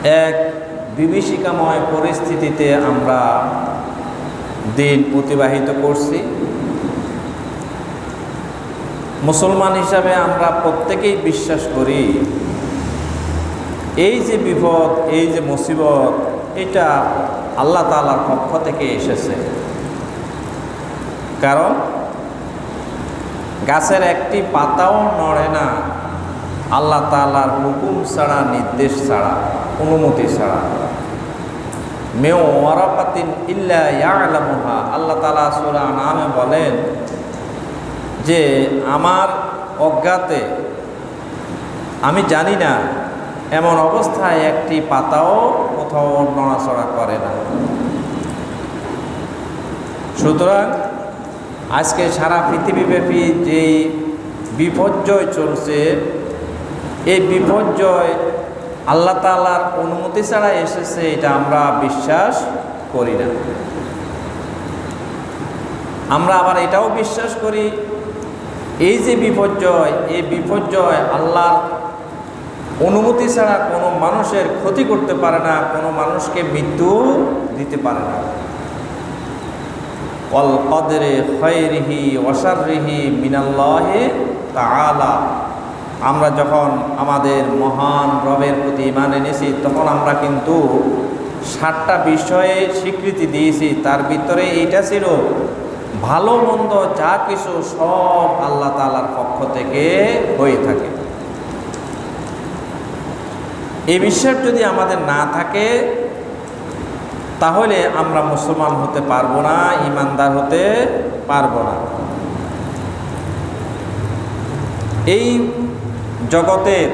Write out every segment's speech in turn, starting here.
এক বিভীষিকাময় পরিস্থিতিতে আমরা দিন অতিবাহিত করছি। মুসলমান হিসাবে আমরা প্রত্যেকেই বিশ্বাস করি এই যে বিপদ, এই যে মুসিবত, এটা আল্লাহ তাআলার পক্ষ থেকে এসেছে। কারণ গাছের একটি পাতাও নড়ে না আল্লাহ তাআলার হুকুম ছাড়া, নির্দেশ ছাড়া, অনুমতি ছাড়া। মেও ওয়ারাকাতিন ইল্লা ইয়ালামুহা, আল্লাহ তাআলা সূরা আনআমে বলেন যে আমার অজ্ঞাতে আমি জানি না এমন অবস্থায় একটি পাতাও কোথাও নড়াচড়া করে না। সুতরাং আজকে সারা পৃথিবীব্যাপী যেই বিপর্যয় চলছে, এই বিপর্যয় আল্লাহ তাআলার অনুমতি ছাড়া এসেছে, এটা আমরা বিশ্বাস করি না। আমরা আবার এটাও বিশ্বাস করি এই যে বিপর্যয়, এই বিপর্যয় আল্লাহর অনুমতি ছাড়া কোনো মানুষের ক্ষতি করতে পারে না, কোনো মানুষকে মৃত্যু দিতে পারে না। ওয়াল কদরে খায়রিহি ওয়া শাররিহি মিনাল্লাহি তাআলা। আমরা যখন আমাদের মহান রবের প্রতি ঈমান এনেছি, তখন আমরা কিন্তু 7টা বিষয়ে স্বীকৃতি দিয়েছি। তার ভিতরে এইটা ছিল ভালো মন্দ যা কিছু সব আল্লাহ তাআলার পক্ষ থেকে হয়ে থাকে। এই বিশ্বাস যদি আমাদের না থাকে, তাহলে আমরা মুসলমান হতে পারবো না, ঈমানদার হতে পারবো না। এই জগতের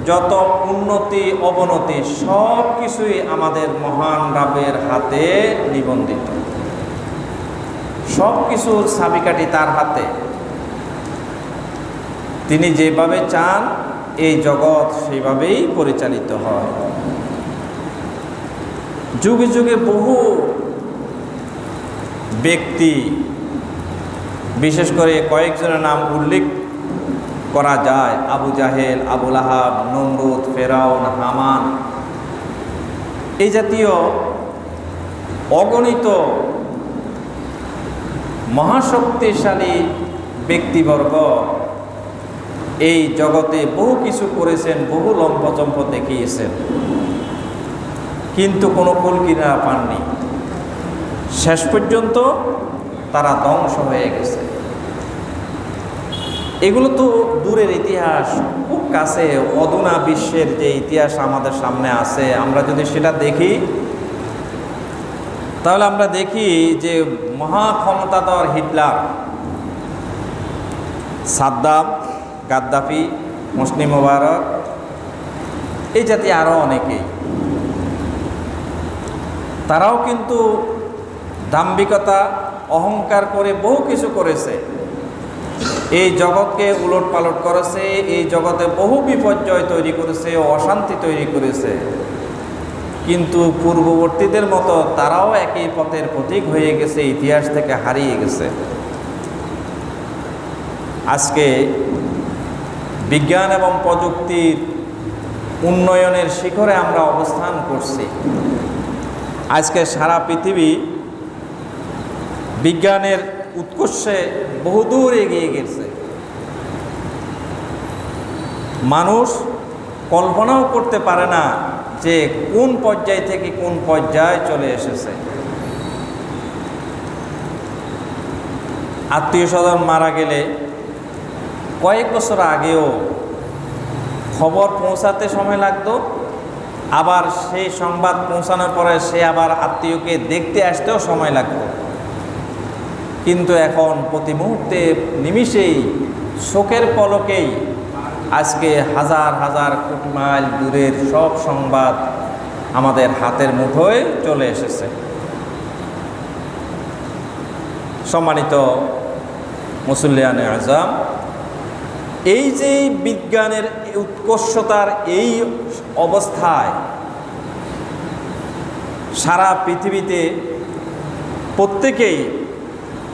যত উন্নতি অবনতি সব কিছুই আমাদের মহান রবের হাতে নিবন্ধিত। সব কিছুর চাবিকাঠি তার হাতে। তিনি যেভাবে চান এই জগৎ সেইভাবেই পরিচালিত হয়। যুগে যুগে বহু ব্যক্তি, বিশেষ করে কয়েকজনের নাম উল্লেখ করা যায়, আবু জাহেল, আবু লাহাব, নমরুদ, ফেরাউন, হামান, এই জাতীয় অগণিত মহাশক্তিশালী ব্যক্তিবর্গ এই জগতে বহু কিছু করেছেন, বহু লম্ফচম্প দেখিয়েছেন, কিন্তু কোনো কুলকিনারা পাননি। শেষ পর্যন্ত তারা ধ্বংস হয়ে গেছে। এগুলো তো দূরের ইতিহাস, খুব কাছে অদূনা বিশ্বের যে ইতিহাস আমাদের সামনে আছে, আমরা যদি সেটা দেখি তাহলে আমরা দেখি যে মহা ক্ষমতাধর হিটলার, সাদ্দাম, গাদ্দাফি, হোসনি মোবারক, এই জাতীয় আরও অনেকেই, তারাও কিন্তু দাম্ভিকতা, অহংকার করে বহু কিছু করেছে। এই জগৎকে উলট পালট করেছে, এই জগতে বহু বিপর্যয় তৈরি করেছে, অশান্তি তৈরি করেছে। কিন্তু পূর্ববর্তীদের মতো তারাও একই পথের প্রতীক হয়ে গেছে, ইতিহাস থেকে হারিয়ে গেছে। আজকে বিজ্ঞান এবং প্রযুক্তির উন্নয়নের শিখরে আমরা অবস্থান করছি। আজকে সারা পৃথিবী বিজ্ঞানের উৎকর্ষে বহুদূর এগিয়ে গেছে। মানুষ কল্পনাও করতে পারে না যে কোন পর্যায় থেকে কোন পর্যায়ে চলে এসেছে। আত্মীয় স্বজন মারা গেলে কয়েক বছর আগেও খবর পৌঁছাতে সময় লাগতো, আবার সেই সংবাদ পৌঁছানোর পরে সে আবার আত্মীয়কে দেখতে আসতেও সময় লাগতো। কিন্তু এখন প্রতি মুহূর্তে, নিমিষেই, চোখের পলকেই আজকে হাজার হাজার কোটি মাইল দূরের সব সংবাদ আমাদের হাতের মুঠোয় চলে এসেছে। সম্মানিত মুসল্লিয়ানে আজম, এই যে বিজ্ঞানের উৎকর্ষতার এই অবস্থায় সারা পৃথিবীতে প্রত্যেকেই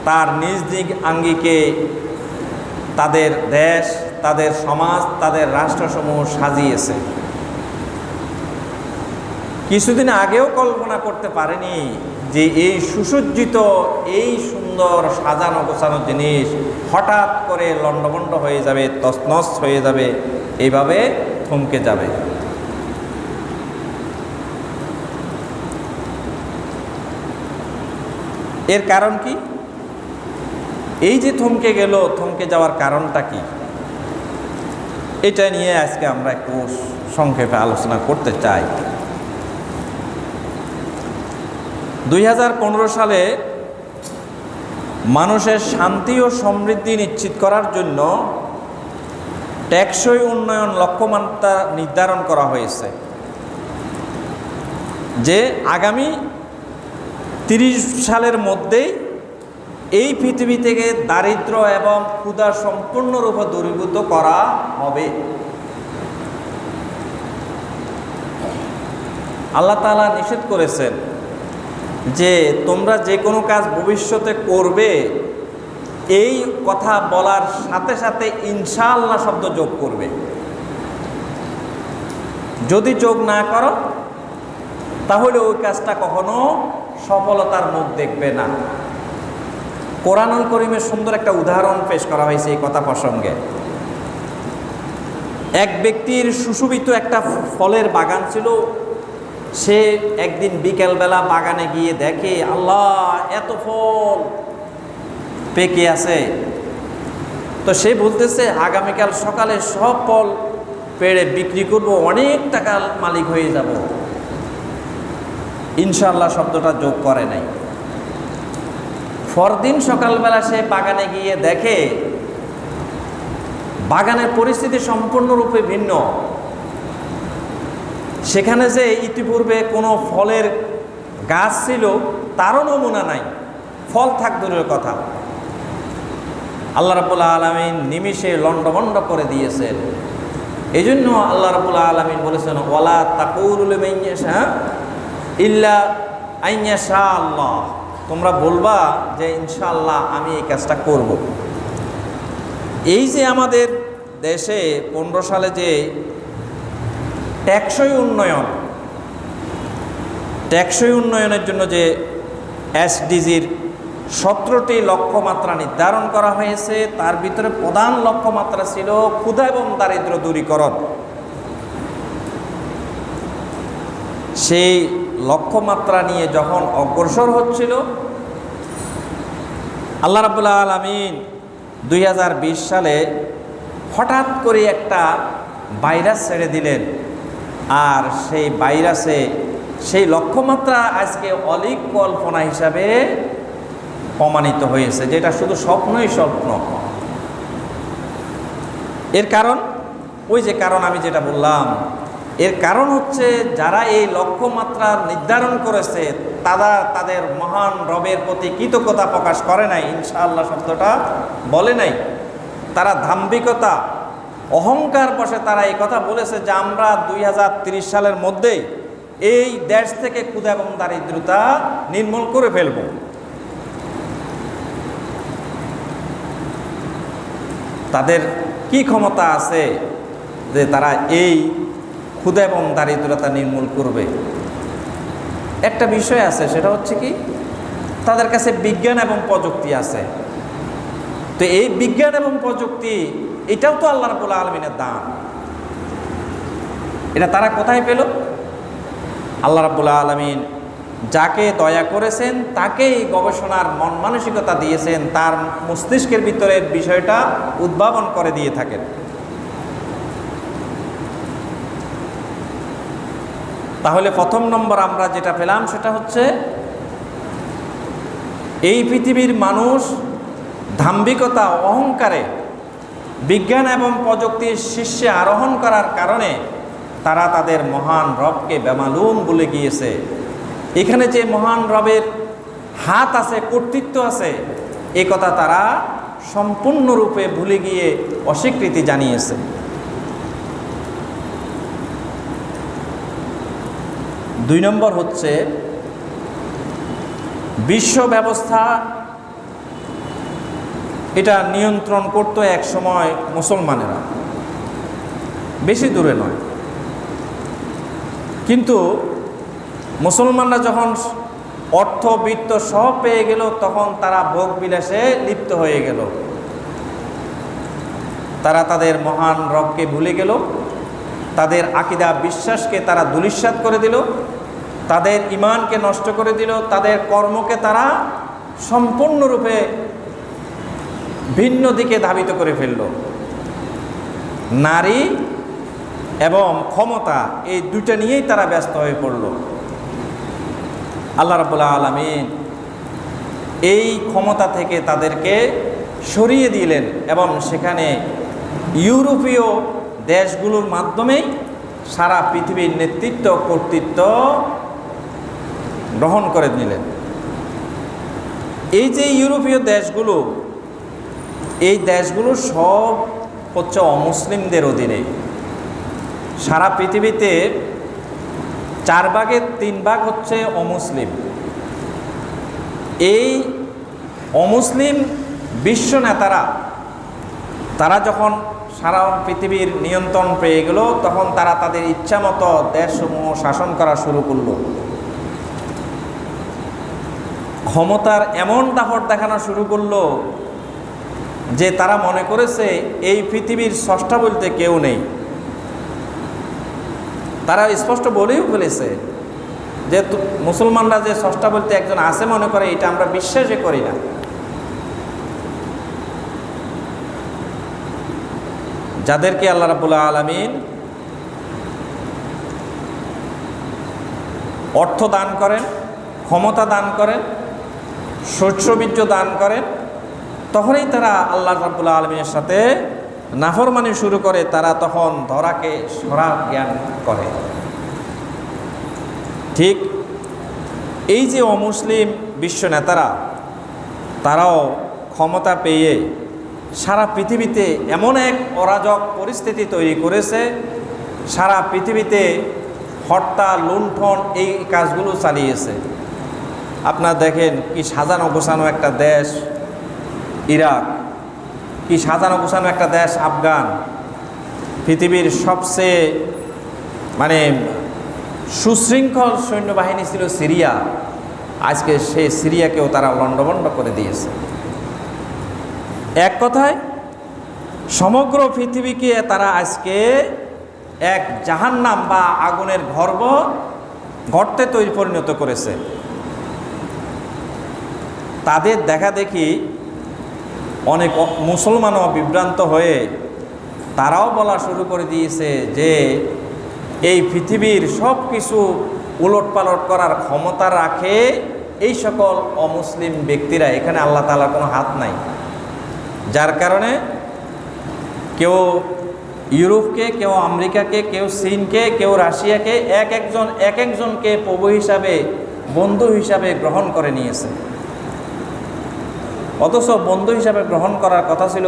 তার নিজ নিজ আঙ্গিকে তাদের দেশ, তাদের সমাজ, তাদের রাষ্ট্রসমূহ সাজিয়েছে। কিছুদিন আগেও কল্পনা করতে পারেনি যে এই সুসজ্জিত, এই সুন্দর সাজানো গোছানো জিনিস হঠাৎ করে লণ্ডভণ্ড হয়ে যাবে, তছনছ হয়ে যাবে, এইভাবে থমকে যাবে। এর কারণ কি? এই যে থমকে গেল, থমকে যাওয়ার কারণটা কি? এটা নিয়ে আজকে আমরা একটু সংক্ষেপে আলোচনা করতে চাই। 2015 সালে মানুষের শান্তি ও সমৃদ্ধি নিশ্চিত করার জন্য টেকসই উন্নয়ন লক্ষ্যমাত্রা নির্ধারণ করা হয়েছে, যে আগামী 30 সালের মধ্যেই এই পৃথিবী থেকে দারিদ্র্য এবং ক্ষুধা সম্পূর্ণরূপে দূরীভূত করা হবে। আল্লাহ তাআলা নিষেধ করেছেন যে তোমরা যে কোনো কাজ ভবিষ্যতে করবে, এই কথা বলার সাথে সাথে ইনশাআল্লাহ শব্দ যোগ করবে। যদি যোগ না করো তাহলে ওই কাজটা কখনো সফলতার মুখ দেখবে না। কোরআনুল কারীমের সুন্দর একটা উদাহরণ পেশ করা হয়েছে এই কথা প্রসঙ্গে। এক ব্যক্তির সুশোভিত একটা ফলের বাগান ছিল। সে একদিন বিকেলবেলা বাগানে গিয়ে দেখে, আল্লাহ, এত ফল পেকে আছে। তো সে বলতেছে, আগামীকাল সকালে সব ফল পেড়ে বিক্রি করব, অনেক টাকার মালিক হয়ে যাব। ইনশাআল্লাহ শব্দটা যোগ করে নাই। পরদিন সকালবেলা সে বাগানে গিয়ে দেখে বাগানের পরিস্থিতি সম্পূর্ণরূপে ভিন্ন। সেখানে যে ইতিপূর্বে কোনো ফলের গাছ ছিল তারও নমুনা নাই, ফল থাক দূরের কথা। আল্লাহ রাব্বুল আলামিন নিমিষে লণ্ডভণ্ড করে দিয়েছেন। এই জন্য আল্লাহ রাব্বুল আলামিন বলেছেন, ওয়ালা তাকুলু লিমান ইয়াশা ইল্লা আন ইয়াশা আল্লাহ, তোমরা বলবা যে ইনশাআল্লাহ আমি এই কাজটা করব। এই যে আমাদের দেশে 15 সালে যে টেকসই উন্নয়নের জন্য যে এসডিজির 17টি লক্ষ্যমাত্রা নির্ধারণ করা হয়েছে, তার ভিতরে প্রধান লক্ষ্যমাত্রা ছিল ক্ষুধা এবং দারিদ্র্য দূরীকরণ। সেই লক্ষ্যমাত্রা নিয়ে যখন অগ্রসর হচ্ছিল, আল্লাহ রাব্বুল আলামিন 2020 সালে হঠাৎ করে একটা ভাইরাস ছেড়ে দিলেন। আর সেই ভাইরাসে সেই লক্ষ্যমাত্রা আজকে অলীক কল্পনা হিসাবে প্রমাণিত হয়েছে, যেটা শুধু স্বপ্নই স্বপ্ন। এর কারণ, ওই যে কারণ আমি যেটা বললাম, এর কারণ হচ্ছে যারা এই লক্ষ্যমাত্রা নির্ধারণ করেছে তারা তাদের মহান রবের প্রতি কৃতজ্ঞতা প্রকাশ করে নাই, ইনশাআল্লাহ শব্দটা বলে নাই। তারা দাম্ভিকতা, অহংকার বশে তারা এই কথা বলেছে যে আমরা 2030 সালের মধ্যেই এই দেশ থেকে ক্ষুধা এবং দারিদ্রতা নির্মূল করে ফেলব। তাদের কি ক্ষমতা আছে যে তারা এই ক্ষুধা এবং দারিদ্রতা নির্মূল করবে? একটা বিষয় আছে, সেটা হচ্ছে কি, তাদের কাছে বিজ্ঞান এবং প্রযুক্তি আছে। তো এই বিজ্ঞান এবং প্রযুক্তি, এটাও তো আল্লাহ রাব্বুল আলামিনের দান। এটা তারা কোথায় পেল? আল্লাহ রাব্বুল আলামিন যাকে দয়া করেছেন তাকেই গবেষণার মন মানসিকতা দিয়েছেন, তার মস্তিষ্কের ভিতরে বিষয়টা উদ্ভাবন করে দিয়ে থাকেন। তাহলে প্রথম নম্বর আমরা যেটা পেলাম সেটা হচ্ছে, এই পৃথিবীর মানুষ দাম্ভিকতা, অহংকারে বিজ্ঞান এবং প্রযুক্তির শীর্ষে আরোহণ করার কারণে তারা তাদের মহান রবকে বেমালুম ভুলে গিয়েছে। এখানে যে মহান রবের হাত আছে, কর্তৃত্ব আছে, এ কথা তারা সম্পূর্ণরূপে ভুলে গিয়ে অস্বীকৃতি জানিয়েছে। দুই নম্বর হচ্ছে, বিশ্ব ব্যবস্থা এটা নিয়ন্ত্রণ করতো এক সময় মুসলমানেরা, বেশি দূরে নয়। কিন্তু মুসলমানরা যখন অর্থ বিত্ত সব পেয়ে গেল, তখন তারা ভোগ বিলাসে লিপ্ত হয়ে গেল। তারা তাদের মহান রবকে ভুলে গেল, তাদের আকীদা বিশ্বাসকে তারা ধূলিসাৎ করে দিল, তাদের ঈমানকে নষ্ট করে দিল, তাদের কর্মকে তারা সম্পূর্ণরূপে ভিন্ন দিকে ধাবিত করে ফেলল। নারী এবং ক্ষমতা, এই দুইটা নিয়েই তারা ব্যস্ত হয়ে পড়ল। আল্লাহ রাব্বুল আলামিন এই ক্ষমতা থেকে তাদেরকে সরিয়ে দিলেন এবং সেখানে ইউরোপীয় দেশগুলোর মাধ্যমেই সারা পৃথিবীর নেতৃত্ব কর্তৃত্ব গ্রহণ করে নিলেন। এই যে ইউরোপীয় দেশগুলো, এই দেশগুলো সব হচ্ছে অমুসলিমদের অধীনে। সারা পৃথিবীতে 4 ভাগের 3 ভাগ হচ্ছে অমুসলিম। এই অমুসলিম বিশ্ব নেতারা তারা যখন সারা পৃথিবীর নিয়ন্ত্রণ পেয়ে গেল, তখন তারা তাদের ইচ্ছামতো দেশসমূহ শাসন করা শুরু করল। ক্ষমতার এমন দাপট দেখানো শুরু করলো যে তারা মনে করেছে এই পৃথিবীর স্রষ্টা বলতে কেউ নেই। তারা স্পষ্ট বলেও ফেলেছে যে মুসলমানরা যে স্রষ্টা বলতে একজন আছে মনে করে, এটা আমরা বিশ্বাসই করি না। যাদেরকে আল্লাহ রাব্বুল আলামিন অর্থ দান করেন, ক্ষমতা দান করেন, শস্যবীর্য দান করেন, তখনই তারা আল্লাহ রাব্বুল আলামিনের সাথে নাফরমানি শুরু করে। তারা তখন ধরাকে সরা জ্ঞান করে। ঠিক এই যে অমুসলিম বিশ্ব নেতারা, তারাও ক্ষমতা পেয়ে সারা পৃথিবীতে এমন এক অরাজক পরিস্থিতি তৈরি করেছে, সারা পৃথিবীতে হরতাল, লুণ্ঠন এই কাজগুলো চালিয়েছে। আপনারা দেখেন কি সাজানো গোছানো একটা দেশ ইরাক, কি সাজানো গোছানো একটা দেশ আফগান, পৃথিবীর সবচেয়ে সুশৃঙ্খল সৈন্যবাহিনী ছিল সিরিয়া। আজকে সেই সিরিয়াকেও তারা লণ্ডভণ্ড করে দিয়েছে। এক কথায় সমগ্র পৃথিবীকে তারা আজকে এক জাহান্নাম বা আগুনের গর্তে তৈরি পরিণত করেছে। তাদের দেখা দেখি অনেক মুসলমানও বিভ্রান্ত হয়ে তারাও বলা শুরু করে দিয়েছে যে এই পৃথিবীর সব কিছু উলটপালট করার ক্ষমতা রাখে এই সকল অমুসলিম ব্যক্তিরা, এখানে আল্লাহ তাআলার কোনো হাত নাই। যার কারণে কেউ ইউরোপকে, কেউ আমেরিকাকে, কেউ চীনকে, কেউ রাশিয়াকে এক একজনকে প্রভু হিসাবে, বন্ধু হিসাবে গ্রহণ করে নিয়েছে। অথচ বন্ধু হিসাবে গ্রহণ করার কথা ছিল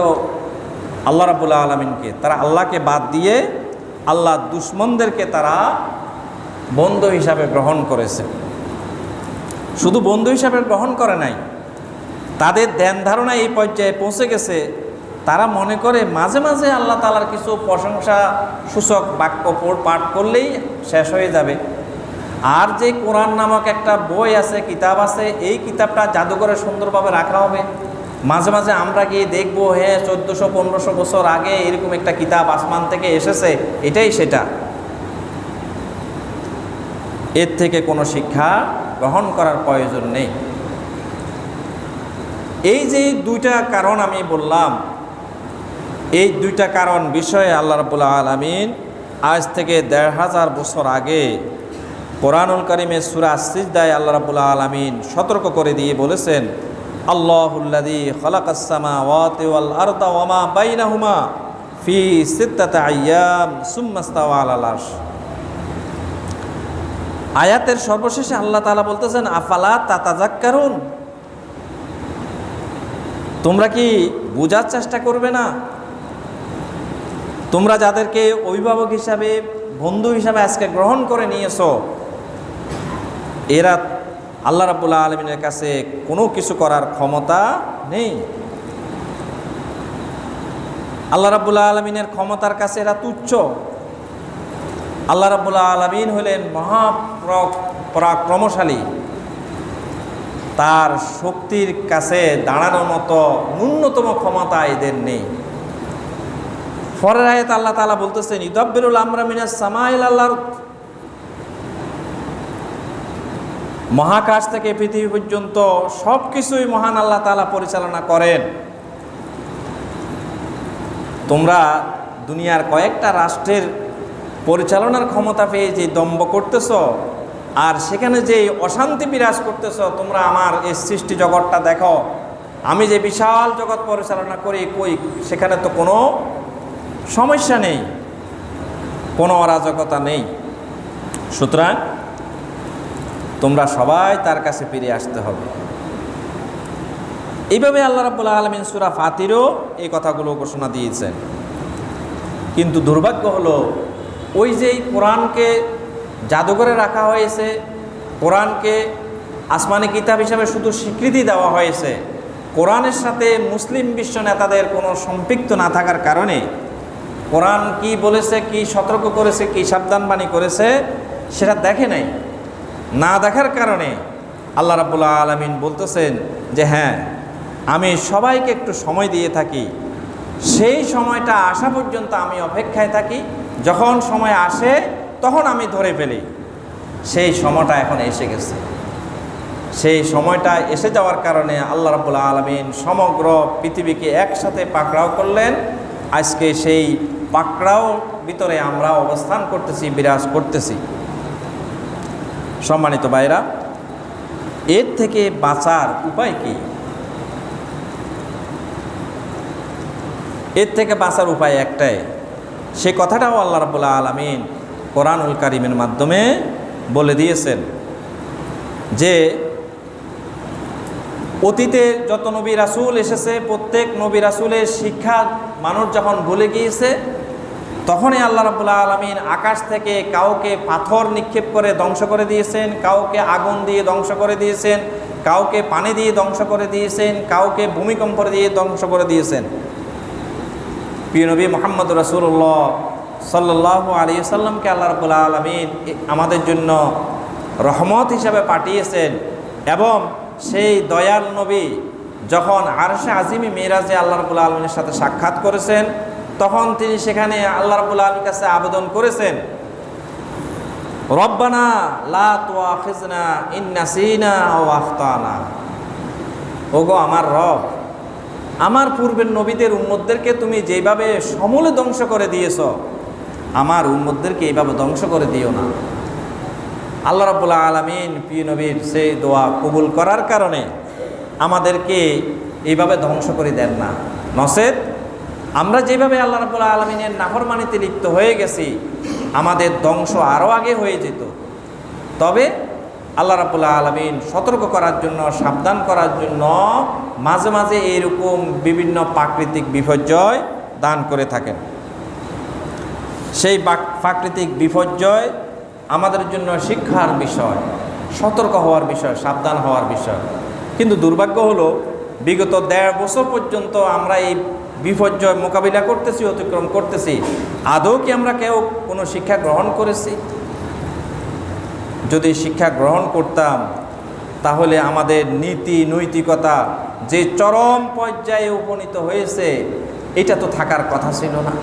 আল্লাহ রাব্বুল আলামিনকে। তারা আল্লাহকে বাদ দিয়ে আল্লাহর দুশমনদেরকে তারা বন্ধু হিসাবে গ্রহণ করেছে। শুধু বন্ধু হিসাবে গ্রহণ করে নাই, তাদের ধ্যান ধারণা এই পর্যায়ে পৌঁছে গেছে, তারা মনে করে মাঝে মাঝে আল্লাহ তাআলার কিছু প্রশংসা সূচক বাক্য পাঠ করলেই শেষ হয়ে যাবে। আর যে কোরআন নামক একটা বই আছে, কিতাব আছে, এই কিতাবটা জাদুঘরে সুন্দরভাবে রাখা হবে। মাঝে মাঝে আমরা গিয়ে দেখবো, হ্যাঁ 1400-1500 বছর আগে এরকম একটা কিতাব আসমান থেকে এসেছে, এটাই সেটা। এর থেকে কোনো শিক্ষা গ্রহণ করার প্রয়োজন নেই। এই যে 2টা কারণ আমি বললাম, এই 2টা কারণ বিষয়ে আল্লাহ রাব্বুল আলামিন আজ থেকে 1500 বছর আগে কোরআনুল কারীমে সূরা সিজদায় আল্লাহ রাব্বুল আলামিন সতর্ক করে দিয়ে বলেছেন, আল্লাহুল্লাযী খালাকাস সামাওয়াতি ওয়াল আরদা ওয়া মা বাইনাহুমা ফি সিত্তাতি আইয়াম সুম্মা ইসতাওয়া আলাল আরশ। আয়াতের সর্বশেষে আল্লাহ তাআলা বলতেছেন, আফালা তাতাযাক্কারুন, তোমরা কি বোঝার চেষ্টা করবে না? তোমরা যাদেরকে অভিভাবক হিসাবে, বন্ধু হিসাবে আজকে গ্রহণ করে নিয়েছো, এরা আল্লাহ রাব্বুল আলামিনের কাছে কোনো কিছু করার ক্ষমতা নেই। আল্লাহ রাব্বুল আলামিনের ক্ষমতার কাছে এরা তুচ্ছ। আল্লাহ রাব্বুল আলামিন হলেন মহাপরাক্রমশালী, তার শক্তির কাছে দাঁড়ানোর মতো ন্যূনতম ক্ষমতা এদের নেই। পরের আয়াতে আল্লাহ তাআলা বলতেছেন ইউদাব্বিরুল আমরা মিনাস সামাই ইলাল আরদ, মহাকাশ থেকে পৃথিবী পর্যন্ত সব কিছুই মহান আল্লাহ তাআলা পরিচালনা করেন। তোমরা দুনিয়ার কয়েকটা রাষ্ট্রের পরিচালনার ক্ষমতা পেয়ে যে দম্ভ করতেছ, আর সেখানে যে অশান্তি বিরাজ করতেছ, তোমরা আমার এই সৃষ্টি জগৎটা দেখো, আমি যে বিশাল জগৎ পরিচালনা করি, কই সেখানে তো কোনো সমস্যা নেই, কোনো অরাজকতা নেই। সুতরাং তোমরা সবাই তার কাছে ফিরে আসতে হবে। এইভাবে আল্লাহ রাব্বুল আলামিন সূরা ফাতিরও এই কথাগুলো ঘোষণা দিয়েছেন। কিন্তু দুর্ভাগ্য হলো, ওই যেই কোরআনকে জাদুঘরে রাখা হয়েছে, কোরআনকে আসমানি কিতাব হিসাবে শুধু স্বীকৃতি দেওয়া হয়েছে, কোরআনের সাথে মুসলিম বিশ্ব নেতাদের কোনো সম্পৃক্ত না থাকার কারণে কোরআন কি বলেছে, কি সতর্ক করেছে, কি সাবধানবাণী করেছে সেটা দেখে নাই। না দেখার কারণে আল্লাহ রাব্বুল আলামিন বলতেছেন যে হ্যাঁ, আমি সবাইকে একটু সময় দিয়ে থাকি, সেই সময়টা আসা পর্যন্ত আমি অপেক্ষায় থাকি, যখন সময় আসে তখন আমি ধরে ফেলি। সেই সময়টা এখন এসে গেছে। সেই সময়টা এসে যাওয়ার কারণে আল্লাহ রাব্বুল আলামিন সমগ্র পৃথিবীকে একসাথে পাকড়াও করলেন। আজকে সেই পাকড়াও ভিতরে আমরা অবস্থান করতেছি, বিরাজ করতেছি। সম্মানিত ভাইরা, এর থেকে বাঁচার উপায় কি? এর থেকে বাঁচার উপায় একটাই, সে কথাটাও আল্লাহ রাব্বুল আলামিন কোরআনুল কারীমের মাধ্যমে বলে দিয়েছেন যে অতীতে যত নবী রাসূল এসেছে, প্রত্যেক নবী রাসূলের শিক্ষা মানুষ যখন ভুলে গিয়েছে, তখনই আল্লাহ রাব্বুল আলামিন আকাশ থেকে কাউকে পাথর নিক্ষেপ করে ধ্বংস করে দিয়েছেন, কাউকে আগুন দিয়ে ধ্বংস করে দিয়েছেন, কাউকে পানি দিয়ে ধ্বংস করে দিয়েছেন, কাউকে ভূমিকম্প দিয়ে ধ্বংস করে দিয়েছেন। প্রিয় নবী মুহাম্মদ রাসূলুল্লাহ সাল্লাল্লাহু আলাইহি সাল্লামকে আল্লাহ রাব্বুল আলামিন আমাদের জন্য রহমত হিসাবে পাঠিয়েছেন। এবং সেই দয়াল নবী যখন আরশে আজিমে মিরাজে আল্লাহ রাব্বুল আলামিনের সাথে সাক্ষাৎ করেছেন, তখন তিনি সেখানে আল্লাহ রাব্বুল আলামিনের কাছে আবেদন করেছেন, রব্বানা লা তুআখিজনা ইন নাসিনা আও আখতানা। ওগো আমার রব, আমার পূর্বের নবীদের উম্মতদেরকে তুমি যেভাবে সমূলে ধ্বংস করে দিয়েছ, আমার উম্মতদেরকে এইভাবে ধ্বংস করে দিও না। আল্লাহ রাব্বুল আলামিন প্রিয় নবীর সেই দোয়া কবুল করার কারণে আমাদেরকে এইভাবে ধ্বংস করে দেন না। নচেত আমরা যেভাবে আল্লাহ রাব্বুল আলামিনের নাফরমানিতে লিপ্ত হয়ে গেছি, আমাদের ধ্বংস আরও আগে হয়ে যেত। তবে আল্লাহ রাব্বুল আলামিন সতর্ক করার জন্য, সাবধান করার জন্য মাঝে মাঝে এরকম বিভিন্ন প্রাকৃতিক বিপর্যয় দান করে থাকেন। সেই প্রাকৃতিক বিপর্যয় আমাদের জন্য শিক্ষার বিষয়, সতর্ক হওয়ার বিষয়, সাবধান হওয়ার বিষয়। কিন্তু দুর্ভাগ্য হলো, বিগত 1.5 বছর পর্যন্ত আমরা এই বিপর্যয় মোকাবিলা করতেছি, অতিক্রম করতেছি। আদৌ কি আমরা কেউ কোনো শিক্ষা গ্রহণ করেছি? যদি শিক্ষা গ্রহণ করতাম, তাহলে আমাদের নীতি নৈতিকতা যে চরম পর্যায়ে উপনীত হয়েছে, এটা তো থাকার কথা ছিল না।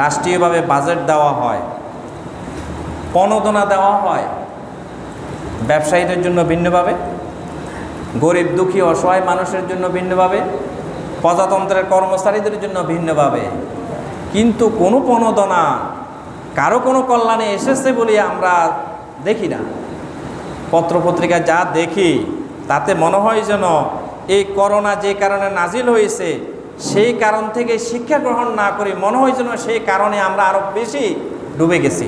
রাষ্ট্রীয়ভাবে বাজেট দেওয়া হয়, প্রণোদনা দেওয়া হয়, ব্যবসায়ীদের জন্য ভিন্নভাবে, গরিব দুঃখী অসহায় মানুষের জন্য ভিন্নভাবে, প্রজাতন্ত্রের কর্মচারীদের জন্য ভিন্নভাবে। কিন্তু কোনো প্রণোদনা কারো কোনো কল্যাণে এসেছে বলে আমরা দেখি না। পত্রপত্রিকা যা দেখি তাতে মনে হয় যেন এই করোনা যে কারণে নাজিল হয়েছে, সেই কারণ থেকে শিক্ষা গ্রহণ না করে মনে হয় যেন সেই কারণে আমরা আরও বেশি ডুবে গেছি।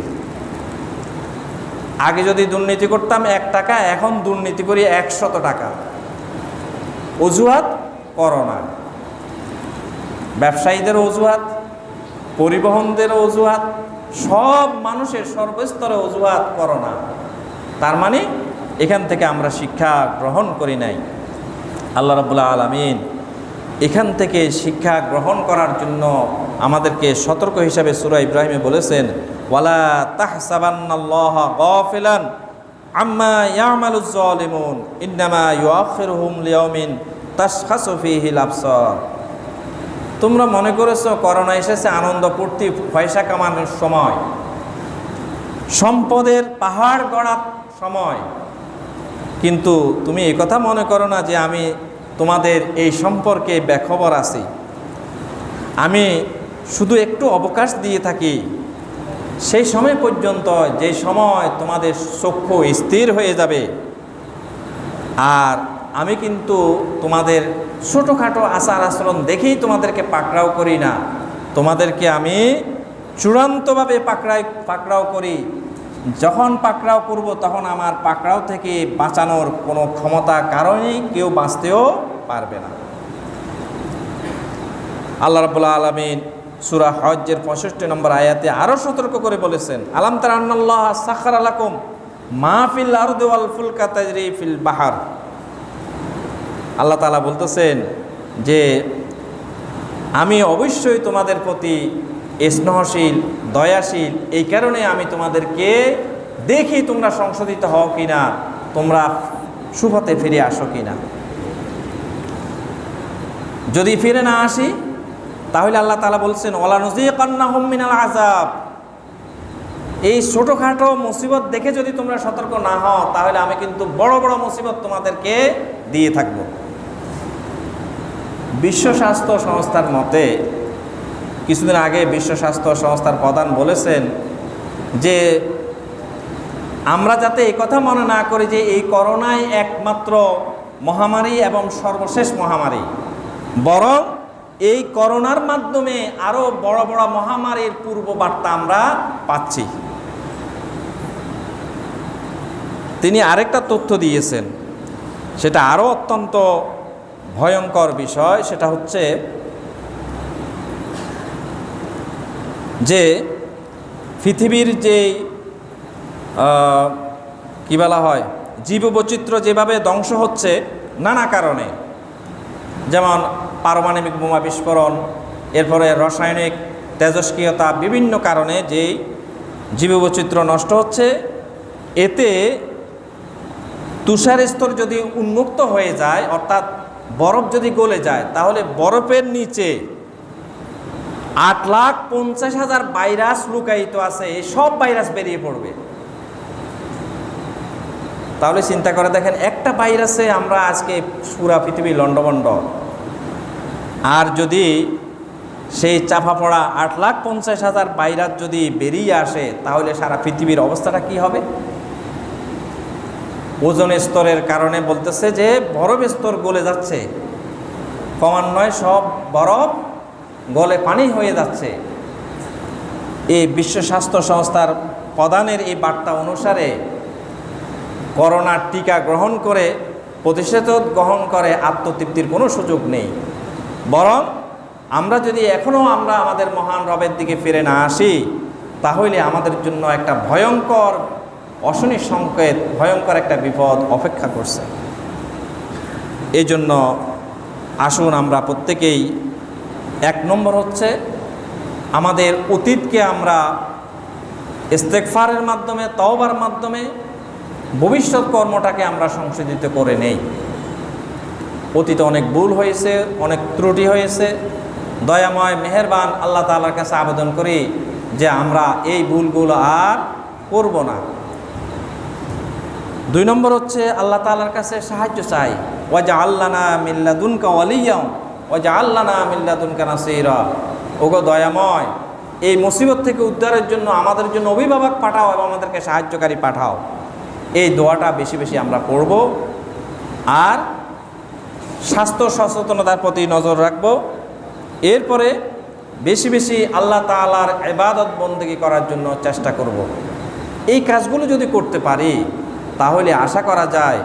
আগে যদি দুর্নীতি করতাম 1 টাকা, এখন দুর্নীতি করি 100 টাকা। অজুহাত করোনা, ব্যবসায়ীদের অজুহাত, পরিবহনদের অজুহাত, সব মানুষের সর্বস্তরে অজুহাত করোনা। তার মানে এখান থেকে আমরা শিক্ষা গ্রহণ করি নাই। আল্লাহ রাব্বুল আলামিন এখান থেকে শিক্ষা গ্রহণ করার জন্য আমাদেরকে সতর্ক হিসাবে সূরা ইব্রাহিমে বলেছেন, ওয়ালা তাহসাবান্নাল্লাহা গাফিলান আম্মা ইয়ামালুজ জালিমুন ইন্নামা ইউআখিরুহুম লিয়াউমিন তাশখাসু ফীহিল আবসার। তোমরা মনে করেছো করোনা এসেছে আনন্দ ফুর্তি পয়সা কামানোর সময়, সম্পদের পাহাড় গড়ার সময়, কিন্তু তুমি এই কথা মনে করো না যে আমি তোমাদের এই সম্পর্কে বেখবর আছি। আমি শুধু একটু অবকাশ দিয়ে থাকি সেই সময় পর্যন্ত, যে সময় তোমাদের চক্ষু স্থির হয়ে যাবে। আর আমি কিন্তু তোমাদের ছোটোখাটো আচার আচরণ দেখেই তোমাদেরকে পাকড়াও করি না, তোমাদেরকে আমি চূড়ান্তভাবে পাকড়াও করি। যখন পাকড়াও করব তখন আমার পাকড়াও থেকে বাঁচানোর কোনো ক্ষমতা কারণেই কেউ বাঁচতেও পারবে না। আল্লাহ রাব্বুল আলামিন সূরা হজ্জের 65 নম্বর আয়াতে আরও সতর্ক করে বলেছেন, আলাম তারা আন্নাল্লাহ সাখারা লাকুম মা ফিল আরদি ওয়াল ফুলকা তাজরি ফিল বাহার। আল্লাহ তাআলা বলতেছেন যে আমি অবশ্যই তোমাদের প্রতি স্নেহশীল দয়াশীল, এই কারণে আমি তোমাদেরকে দেখি তোমরা সংশোধিত হও কিনা, তোমরা সুপথে ফিরে আসো কিনা। যদি ফিরে না আসি তাহলে আল্লাহ তাআলা বলছেন ওয়ালা নুযীকান্নাহুম মিনাল আযাব, এই ছোটোখাটো মুসিবত দেখে যদি তোমরা সতর্ক না হও তাহলে আমি কিন্তু বড় বড় মুসিবত তোমাদেরকে দিয়ে থাকব। বিশ্ব স্বাস্থ্য সংস্থার মতে, কিছুদিন আগে বিশ্ব স্বাস্থ্য সংস্থার প্রধান বলেছেন যে আমরা যাতে এই কথা মনে না করি যে এই করোনাই একমাত্র মহামারী এবং সর্বশেষ মহামারী, বরং এই করোনার মাধ্যমে আরও বড় বড় মহামারীর পূর্ব বার্তা আমরা পাচ্ছি। তিনি আরেকটা তথ্য দিয়েছেন, সেটা আরও অত্যন্ত ভয়ঙ্কর বিষয়। সেটা হচ্ছে যে পৃথিবীর যে কী বলা হয়, জীববৈচিত্র্য যেভাবে ধ্বংস হচ্ছে নানা কারণে, যেমন পারমাণবিক বোমা বিস্ফোরণ, এরপরে রাসায়নিক তেজস্ক্রিয়তা, বিভিন্ন কারণে যেই জীববৈচিত্র্য নষ্ট হচ্ছে, এতে তুষার স্তর যদি উন্মুক্ত হয়ে যায়, অর্থাৎ বরফ যদি গলে যায়, তাহলে বরফের নিচে 8,50,000 ভাইরাস লুকায়িত আছে, এই সব ভাইরাস বেরিয়ে পড়বে। তাহলে চিন্তা করে দেখেন, একটা ভাইরাসে আমরা আজকে পুরা পৃথিবী লণ্ডভণ্ড, আর যদি সেই চাপা পড়া 8,50,000 ভাইরাস যদি বেরিয়ে আসে তাহলে সারা পৃথিবীর অবস্থাটা কি হবে? ওজোন স্তরের কারণে বলতেছে যে বরফ স্তর গলে যাচ্ছে, ক্রমান্বয়ে সব বরফ গলে পানি হয়ে যাচ্ছে। এই বিশ্ব স্বাস্থ্য সংস্থার প্রধানের এই বার্তা অনুসারে করোনার টিকা গ্রহণ করে, প্রতিষেধক গ্রহণ করে আত্মতৃপ্তির কোনো সুযোগ নেই, বরং আমরা যদি এখনও আমরা আমাদের মহান রবের দিকে ফিরে না আসি তাহলে আমাদের জন্য একটা ভয়ঙ্কর অশনি সংকেত, ভয়ঙ্কর একটা বিপদ অপেক্ষা করছে। এই জন্য আসুন আমরা প্রত্যেকেই, এক নম্বর হচ্ছে আমাদের অতীতকে আমরা ইস্তেগফারের মাধ্যমে, তওবার মাধ্যমে ভবিষ্যৎ কর্মটাকে আমরা সংশোধিত করে নেই। অতীতে অনেক ভুল হয়েছে, অনেক ত্রুটি হয়েছে, দয়াময় মেহেরবান আল্লাহ তাআলার কাছে আবেদন করি যে আমরা এই ভুলগুলো আর করব না। 2 নম্বর হচ্ছে আল্লাহ তাআলার কাছে সাহায্য চাই, ওয়াজআল লানা মিন লাদুনকা ওয়ালিয়্যা ওয়াজআল লানা মিন লাদুনকা নাসীরা। ওগো দয়াময়, এই মুসিবত থেকে উদ্ধারের জন্য আমাদের জন্য অভিভাবক পাঠাও এবং আমাদেরকে সাহায্যকারী পাঠাও। এই দোয়াটা বেশি বেশি আমরা পড়ব, আর স্বাস্থ্য সচেতনতার প্রতি নজর রাখব। এরপরে বেশি বেশি আল্লাহ তাআলার ইবাদত বন্দেগী করার জন্য চেষ্টা করব। এই কাজগুলো যদি করতে পারি তাহলে আশা করা যায়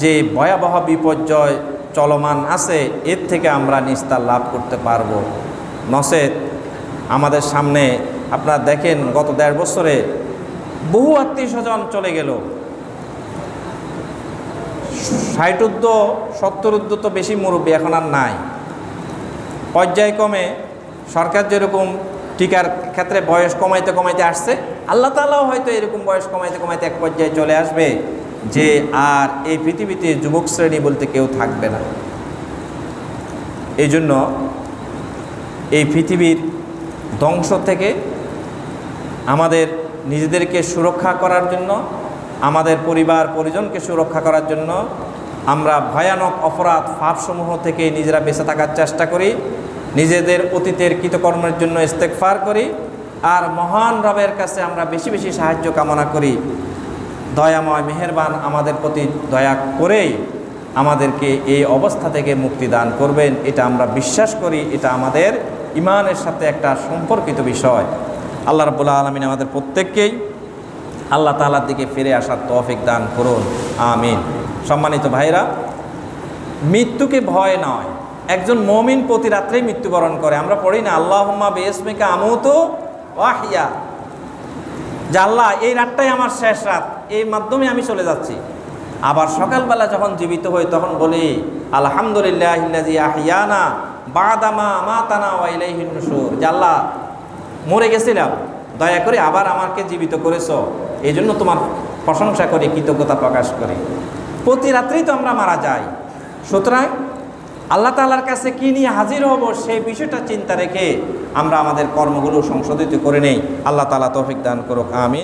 যে ভয়াবহ বিপর্যয় চলমান আছে, এর থেকে আমরা নিস্তার লাভ করতে পারব। নচেত আমাদের সামনে আপনারা দেখেন গত 1.5 বছরে বহু আত্মীয় স্বজন চলে গেল, 60-70 তো বেশি মুরব্বী এখন আর নাই। পর্যায়ক্রমে সরকার যেরকম টিকার ক্ষেত্রে বয়স কমাইতে কমাইতে আসছে, আল্লাহ তাআলাও হয়তো এরকম বয়স কমাইতে কমাইতে এক পর্যায়ে চলে আসবে যে আর এই পৃথিবীতে যুবক শ্রেণী বলতে কেউ থাকবে না। এই জন্য এই পৃথিবীর ধ্বংস থেকে আমাদের নিজেদেরকে সুরক্ষা করার জন্য, আমাদের পরিবার পরিজনকে সুরক্ষা করার জন্য আমরা ভয়ানক অপরাধ পাপসমূহ থেকে নিজেরা বেঁচে থাকার চেষ্টা করি, নিজেদের অতীতের কৃতকর্মের জন্য ইস্তেগফার করি, আর মহান রবের কাছে আমরা বেশি বেশি সাহায্য কামনা করি। দয়াময় মেহেরবান আমাদের প্রতি দয়া করেই আমাদেরকে এই অবস্থা থেকে মুক্তি দান করবেন, এটা আমরা বিশ্বাস করি। এটা আমাদের ইমানের সাথে একটা সম্পর্কিত বিষয়। আল্লাহ রাব্বুল আলামিন আমাদের প্রত্যেককেই আল্লাহ তাআলার দিকে ফিরে আসার তৌফিক দান করুন, আমিন। সম্মানিত ভাইরা, মৃত্যুকে ভয় নয়, একজন মুমিন প্রতি রাত্রেই মৃত্যুবরণ করে। আমরা পড়ি না আল্লাহুম্মা বিইসমিকা আমুতু ওয়া আহইয়া, যে আল্লাহ এই রাতটাই আমার শেষ রাত, এই মাধ্যমে আমি চলে যাচ্ছি। আবার সকালবেলা যখন জীবিত হই তখন বলি আলহামদুলিল্লাহিল্লাযী আহইয়ানা বা'দা মা আমাতানা ওয়া ইলাইহিন নুশুর, যে আল্লাহ মরে গেছিলাম, দয়া করে আবার আমাকে জীবিত করেছো, এই জন্য তোমার প্রশংসা করি, কৃতজ্ঞতা প্রকাশ করি। প্রতি রাত্রেই তো আমরা মারা যাই। সুতরাং আল্লাহ তাআলার কাছে কী নিয়ে হাজির হব সেই বিষয়টা চিন্তা রেখে আমরা আমাদের কর্মগুলো সংশোধিত করে নেই। আল্লাহ তাআলা তৌফিক দান করুক, আমিন।